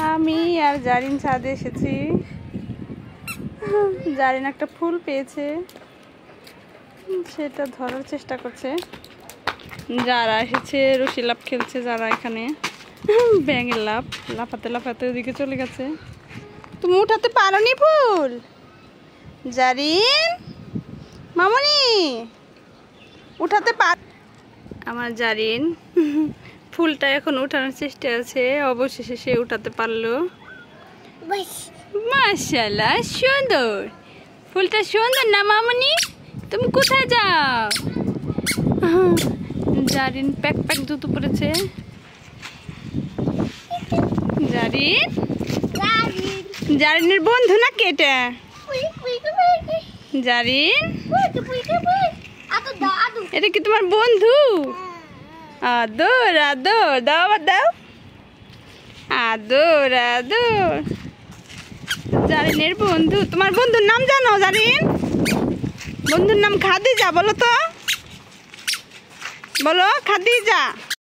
আমি আর জারিন ছাদে এসেছি। জারিন একটা ফুল পেয়েছে, সেটা ধরার চেষ্টা করছে। যারা এসেছে রশি লাফ খেলছে, যারা এখানে ব্যাঙের লাফ, লাফাতে লাফাতে ওদিকে চলে গেছে। তুমি উঠাতে পারোনি ফুল? জারিন মামনি উঠাতে পার। আমার জারিন ফুলটা এখন উঠানোর চেষ্টা আছে, অবশেষে সে উঠাতে পারলো। মাশাআল্লাহ, সুন্দর ফুলটা, সুন্দর না মামনি? তুমি কোথায় যাও? জারিন প্যাক প্যাক জুতো পরেছে। জারিন, জারিনের বন্ধু না কেটে? জারিন, এটা কি তোমার বন্ধু? আদর আদর দাও, আবার দাও, আদর আদর। জারিনের বন্ধু, তোমার বন্ধুর নাম জানো জারিন? বন্ধুর নাম খাদিজা, বলো তো, বলো খাদিজা।